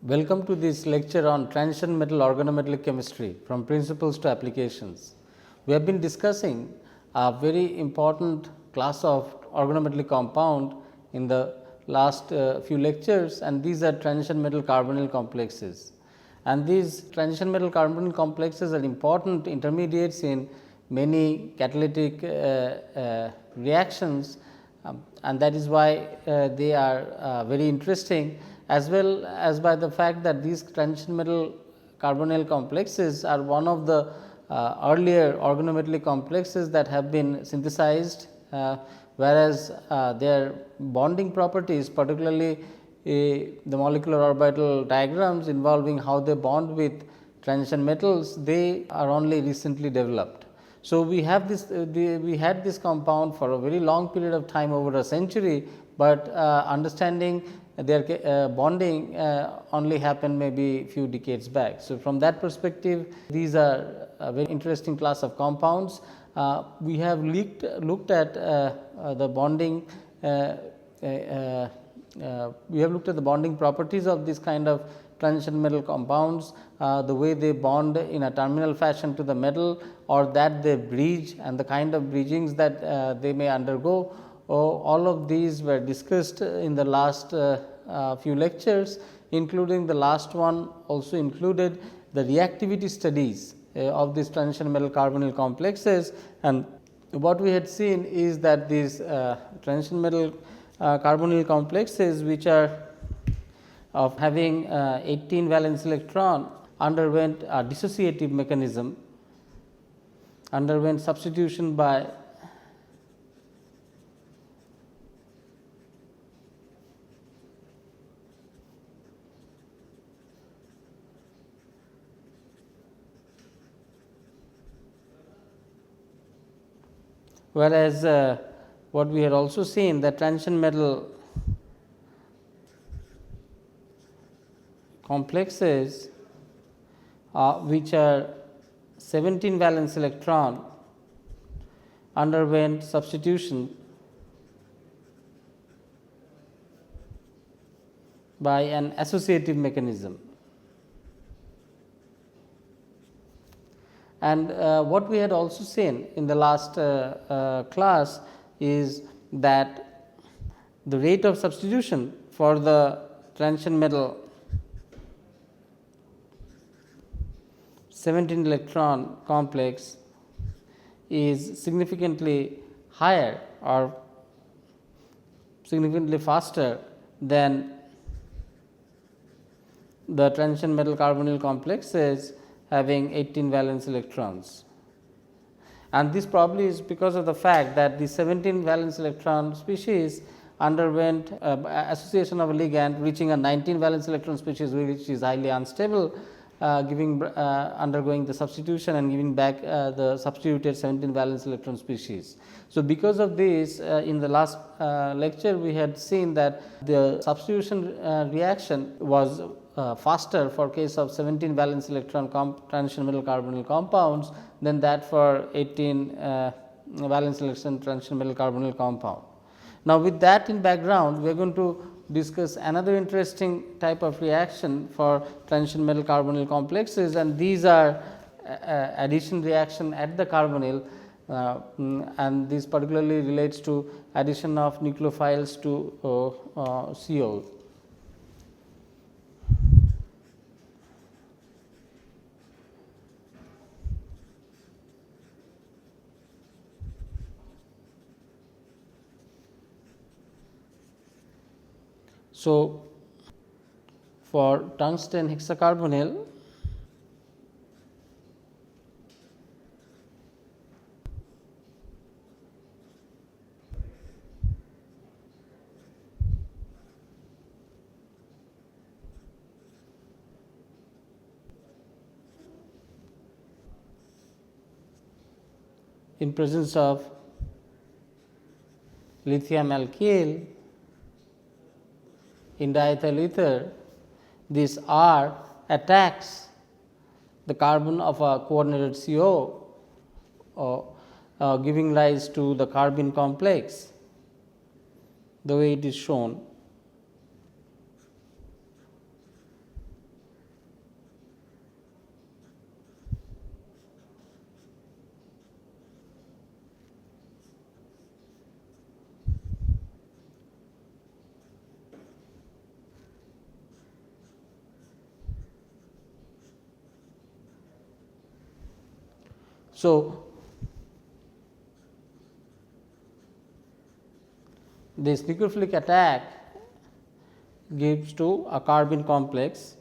Welcome to this lecture on transition metal organometallic chemistry from principles to applications. We have been discussing a very important class of organometallic compound in the last few lectures, and these are transition metal carbonyl complexes. And these transition metal carbonyl complexes are important intermediates in many catalytic reactions, and that is why they are very interesting, as well as by the fact that these transition metal carbonyl complexes are one of the earlier organometallic complexes that have been synthesized, whereas their bonding properties, particularly the molecular orbital diagrams involving how they bond with transition metals, they are only recently developed. So, we have this we had this compound for a very long period of time, over a century, but understanding their bonding only happened maybe few decades back. So, from that perspective, these are a very interesting class of compounds. We have looked at the bonding we have looked at the bonding properties of this kind of transition metal compounds, the way they bond in a terminal fashion to the metal, or that they bridge, and the kind of bridgings that they may undergo. All of these were discussed in the last few lectures, including the last one also included the reactivity studies of these transition metal carbonyl complexes. And what we had seen is that these transition metal carbonyl complexes, which are of having 18 valence electron, underwent a dissociative mechanism, underwent substitution by whereas what we had also seen, that transition metal complexes which are 17 valence electron underwent substitution by an associative mechanism. And what we had also seen in the last class is that the rate of substitution for the transition metal 17 electron complex is significantly higher or significantly faster than the transition metal carbonyl complexes having 18 valence electrons. And this probably is because of the fact that the 17 valence electron species underwent association of a ligand reaching a 19 valence electron species, which is highly unstable, undergoing the substitution and giving back the substituted 17 valence electron species. So, because of this, in the last lecture we had seen that the substitution reaction was faster for case of 17 valence electron transition metal carbonyl compounds than that for 18 valence electron transition metal carbonyl compound. Now, with that in background, we are going to discuss another interesting type of reaction for transition metal carbonyl complexes, and these are addition reaction at the carbonyl, and this particularly relates to addition of nucleophiles to CO. So, for tungsten hexacarbonyl, in presence of lithium alkyl in diethyl ether, this R attacks the carbon of a coordinated CO, giving rise to the carbene complex, the way it is shown. So, this nucleophilic attack gives to a carbene complex.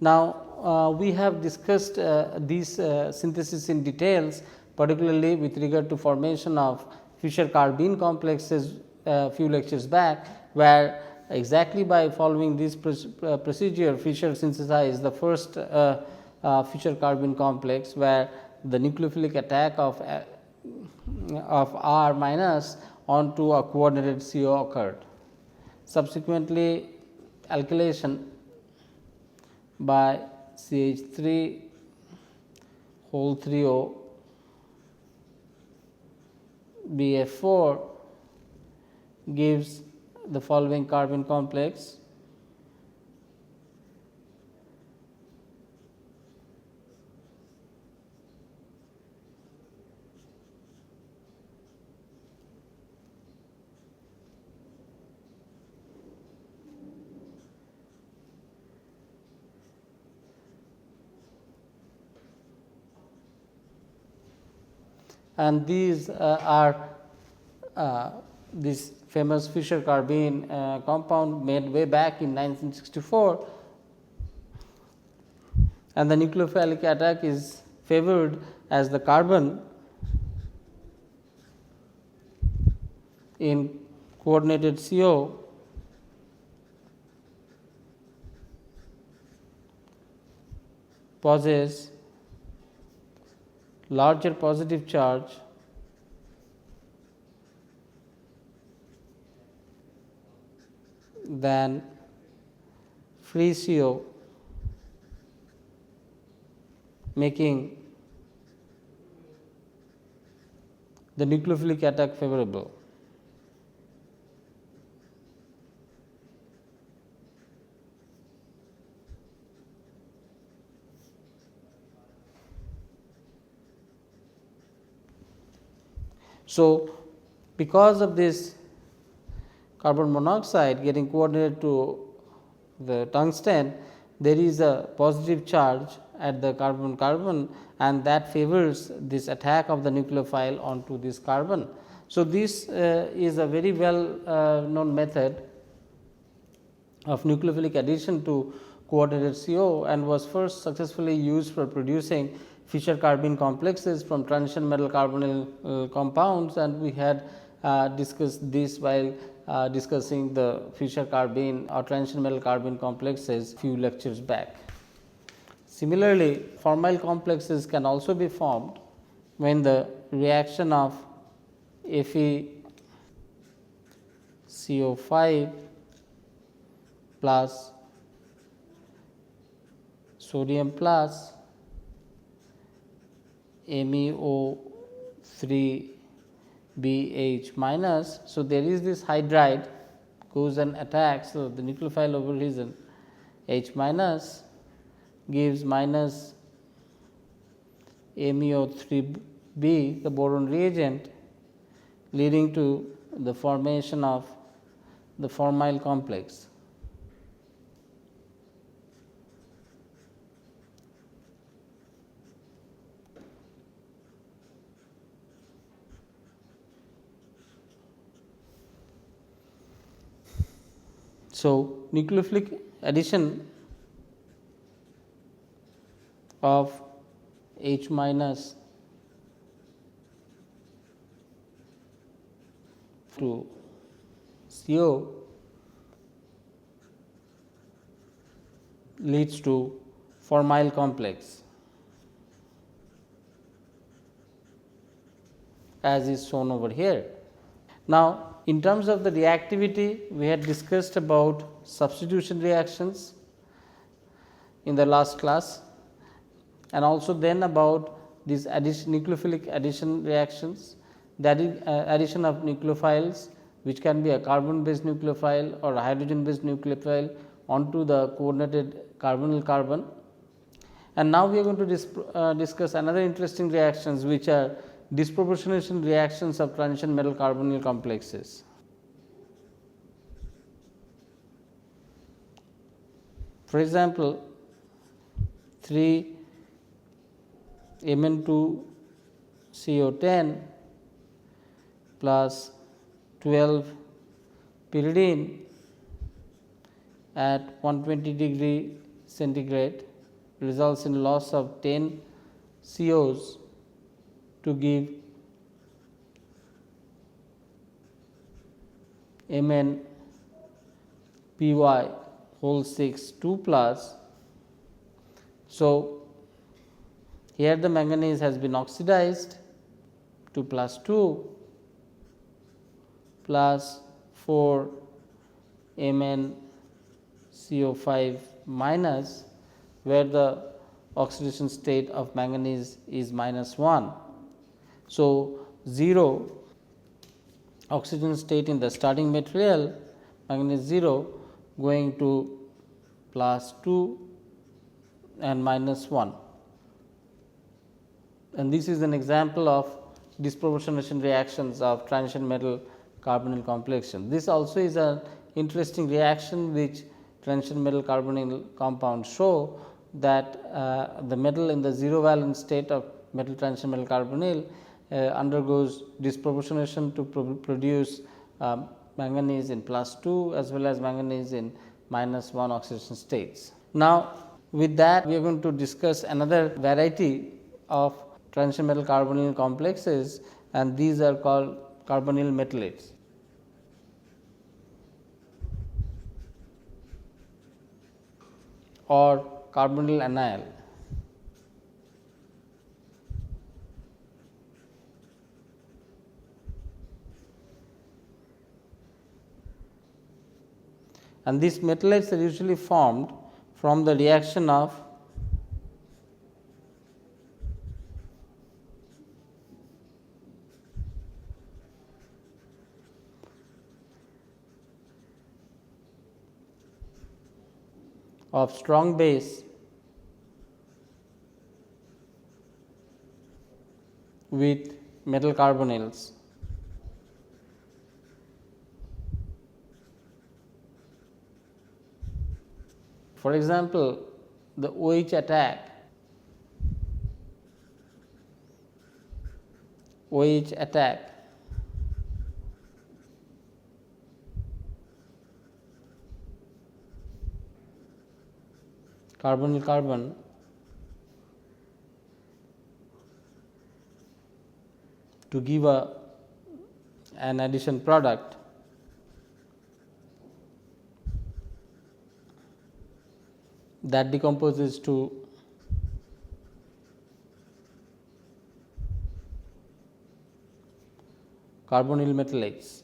Now, we have discussed these synthesis in details, particularly with regard to formation of Fischer carbene complexes few lectures back, where exactly by following this procedure Fischer synthesized the first Fischer carbene complex, where the nucleophilic attack of R minus onto a coordinated CO occurred. Subsequently, alkylation by CH3 whole 3O BF4 gives the following carbene complex. And these are this famous Fischer carbene compound made way back in 1964, and the nucleophilic attack is favored as the carbon in coordinated CO possess larger positive charge than free CO, making the nucleophilic attack favorable. So, because of this carbon monoxide getting coordinated to the tungsten, there is a positive charge at the carbon carbon, and that favors this attack of the nucleophile onto this carbon. So, this is a very well known method of nucleophilic addition to coordinated CO, and was first successfully used for producing Fischer carbene complexes from transition metal carbonyl compounds, and we had discussed this while discussing the Fischer carbene or transition metal carbene complexes few lectures back. Similarly, formyl complexes can also be formed when the reaction of FeCO5 plus sodium plus MEO3BH minus. So, there is this hydride goes and attacks. So, the nucleophile over region H minus gives minus MEO3B, the boron reagent, leading to the formation of the formyl complex. So, nucleophilic addition of H minus to CO leads to formyl complex, as is shown over here. Now, in terms of the reactivity, we had discussed about substitution reactions in the last class, and also then about these nucleophilic addition reactions, that is addition of nucleophiles, which can be a carbon based nucleophile or a hydrogen based nucleophile onto the coordinated carbonyl carbon. And now we are going to discuss another interesting reactions, which are disproportionation reactions of transition metal carbonyl complexes. For example, 3 Mn2 CO10 plus 12 pyridine at 120 degree centigrade results in loss of 10 COs to give Mn Py whole 6 2 plus. So, here the manganese has been oxidized 2 plus 2 plus 4 Mn CO5 minus, where the oxidation state of manganese is -1. So, 0 oxygen state in the starting material, manganese 0 going to +2 and -1, and this is an example of disproportionation reactions of transition metal carbonyl complexation. This also is an interesting reaction which transition metal carbonyl compounds show that the metal in the 0 valence state of metal transition metal carbonyl undergoes disproportionation to produce manganese in +2 as well as manganese in -1 oxidation states. Now, with that we are going to discuss another variety of transition metal carbonyl complexes, and these are called carbonyl metallates. Or carbonyl anion. And these metallates are usually formed from the reaction of strong base with metal carbonyls. For example, the OH attack carbonyl carbon to give an addition product that decomposes to carbonyl metallates.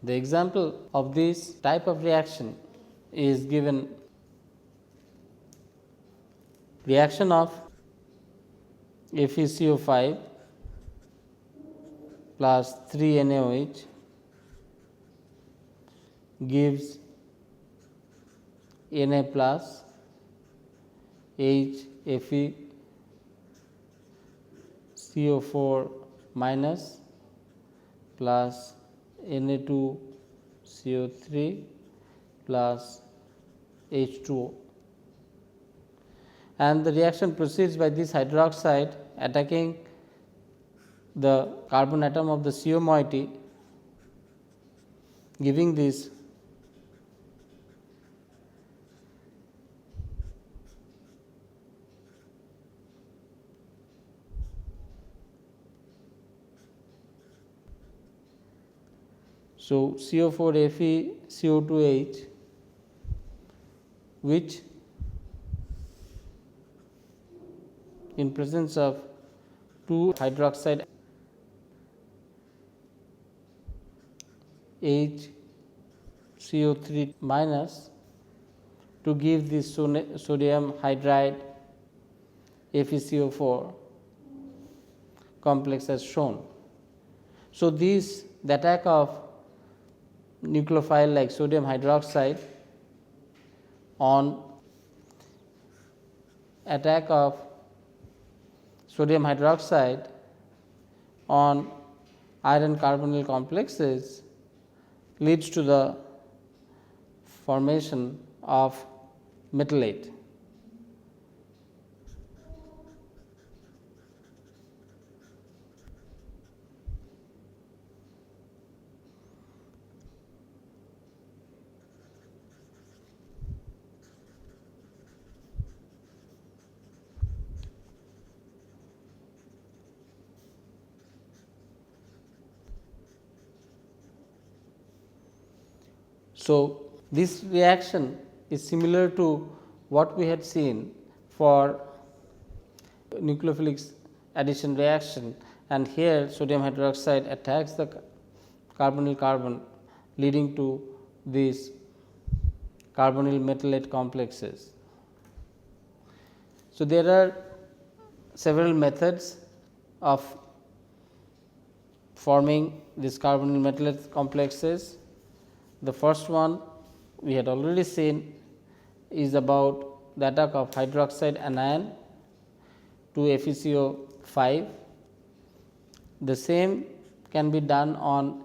The example of this type of reaction is given reaction of FeCO5 plus 3 NaOH gives Na plus H FeCO4 minus plus Na2CO3 plus H2O, and the reaction proceeds by this hydroxide attacking the carbon atom of the CO moiety, giving this so CO4 Fe CO2H, which in presence of 2 hydroxide HCO3 minus to give this sodium hydride FeCO4 complex as shown. So, the attack of nucleophile like sodium hydroxide on attack of sodium hydroxide on iron carbonyl complexes leads to the formation of metallate. So, this reaction is similar to what we had seen for nucleophilic addition reaction, and here sodium hydroxide attacks the carbonyl carbon, leading to these carbonyl metallate complexes. So, there are several methods of forming these carbonyl metallate complexes. The first one we had already seen is about the attack of hydroxide anion to FeCO5. The same can be done on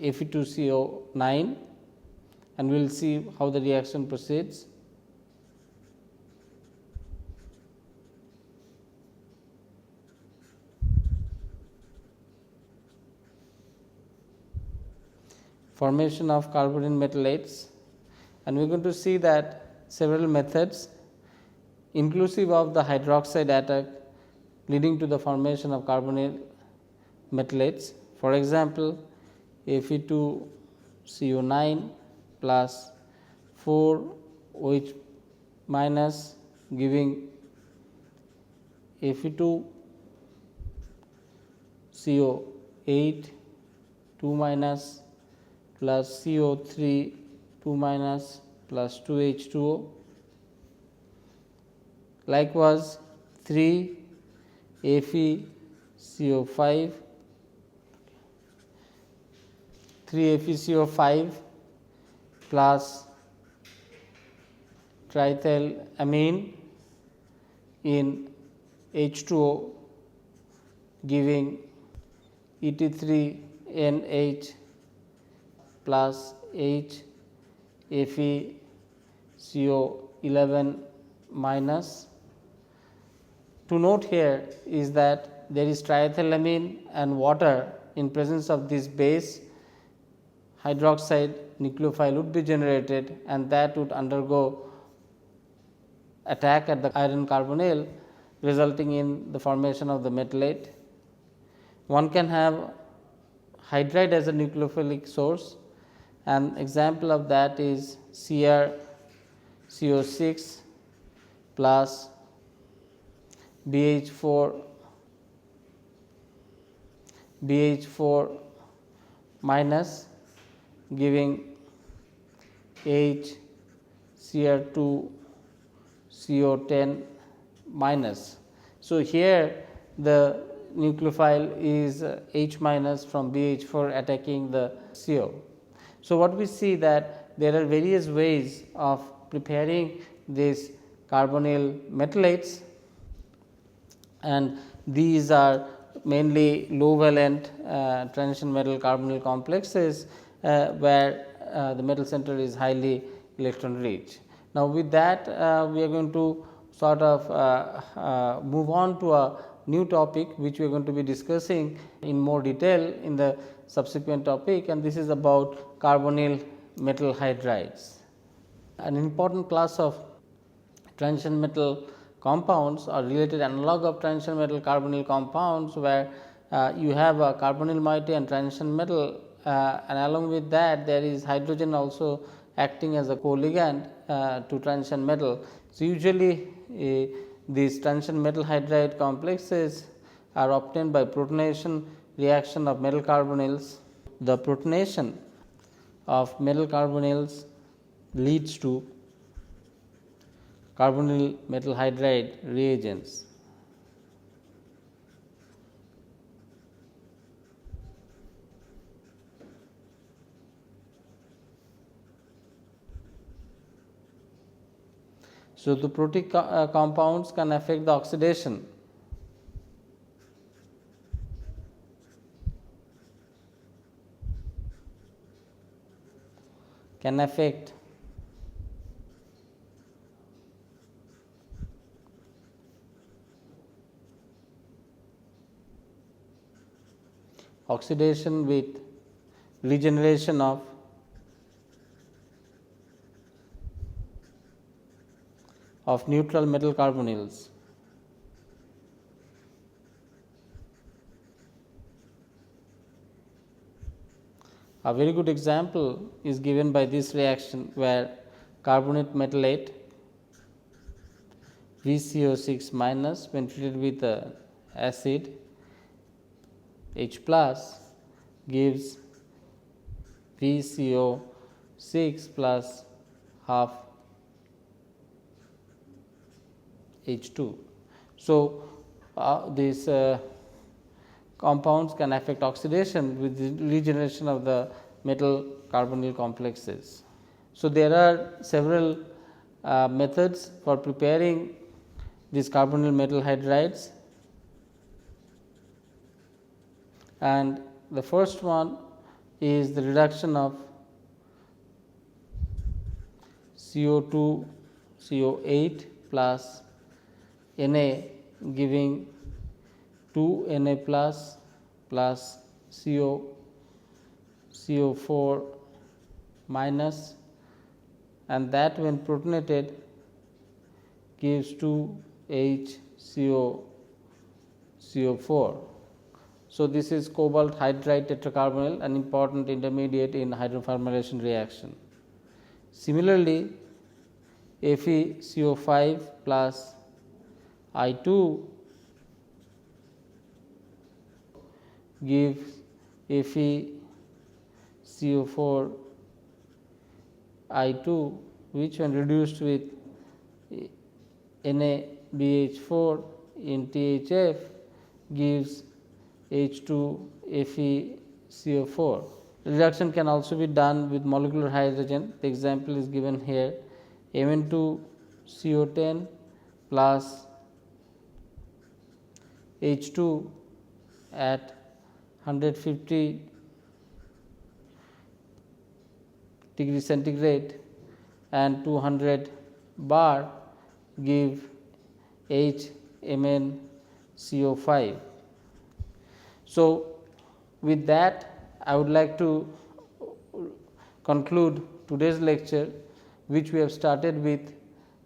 Fe2CO9, and we will see how the reaction proceeds. Formation of carbonyl metallates, and we are going to see that several methods inclusive of the hydroxide attack leading to the formation of carbonyl metallates. For example, Fe2CO9 plus 4 OH minus giving Fe2CO8 2 minus plus CO3 2 minus plus 2 H2O. Likewise, 3 FeCO5 plus triethylamine in H2O giving Et3NH plus H FeCO11 minus. To note here is that there is triethylamine and water. In presence of this base, hydroxide nucleophile would be generated, and that would undergo attack at the iron carbonyl, resulting in the formation of the metallate. One can have hydride as a nucleophilic source. An example of that is CrCO6 plus BH4 minus giving HCr2CO10 minus. So, here the nucleophile is H minus from BH4 attacking the CO. So, what we see that there are various ways of preparing these carbonyl metallates, and these are mainly low valent transition metal carbonyl complexes where the metal center is highly electron rich. Now, with that we are going to sort of move on to a new topic which we are going to be discussing in more detail in the subsequent topic, and this is about carbonyl metal hydrides. An important class of transition metal compounds or related analog of transition metal carbonyl compounds, where you have a carbonyl moiety and transition metal, and along with that there is hydrogen also acting as a co-ligand to transition metal. So, usually these transition metal hydride complexes are obtained by protonation reaction of metal carbonyls. The protonation of metal carbonyls leads to carbonyl metal hydride reagents. So, the protic compounds can affect the oxidation. Can affect oxidation with regeneration of neutral metal carbonyls. A very good example is given by this reaction, where carbonate metallate VCO6 minus when treated with acid H plus gives VCO6 plus half H2. So, these compounds can affect oxidation with the regeneration of the metal carbonyl complexes. So, there are several methods for preparing these carbonyl metal hydrides, and the first one is the reduction of CO2 CO8 plus Na giving 2 Na plus CO4 minus, and that when protonated gives 2 HCO4. So, this is cobalt hydride tetracarbonyl, an important intermediate in hydroformylation reaction. Similarly, FeCO5 plus I2 gives FeCO4 I2, which when reduced with NaBH4 in THF gives H2 FeCO4. Reduction can also be done with molecular hydrogen. The example is given here, Mn2CO10 plus H2 at 150 degree centigrade and 200 bar give HMnCO5. So, with that I would like to conclude today's lecture, which we have started with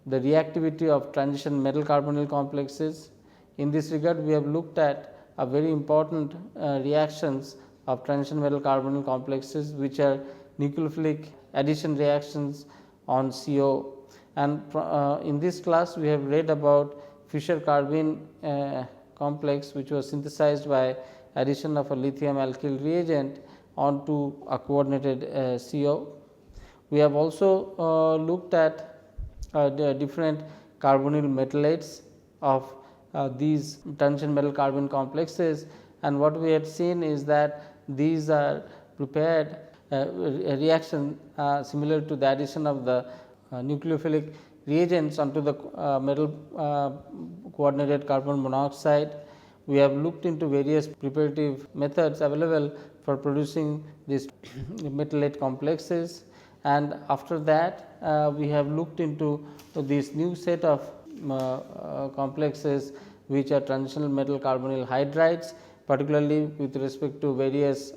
the reactivity of transition metal carbonyl complexes. In this regard, we have looked at a very important reactions of transition metal carbonyl complexes, which are nucleophilic addition reactions on CO. And in this class, we have read about Fischer carbene complex, which was synthesized by addition of a lithium alkyl reagent onto a coordinated CO. We have also looked at the different carbonyl metallates of these transition metal carbon complexes, and what we had seen is that these are prepared a reaction similar to the addition of the nucleophilic reagents onto the metal coordinated carbon monoxide. We have looked into various preparative methods available for producing these metallate complexes, and after that we have looked into this new set of complexes, which are transitional metal carbonyl hydrides, particularly with respect to various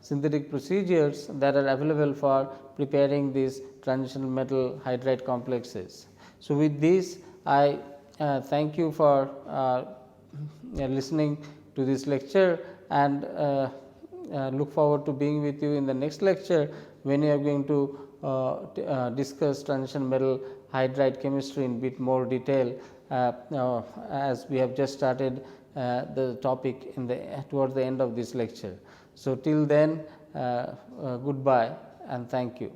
synthetic procedures that are available for preparing these transitional metal hydride complexes. So, with this I thank you for listening to this lecture, and look forward to being with you in the next lecture, when we are going to discuss transition metal hydride chemistry in bit more detail, as we have just started the topic towards the end of this lecture. So, till then goodbye and thank you.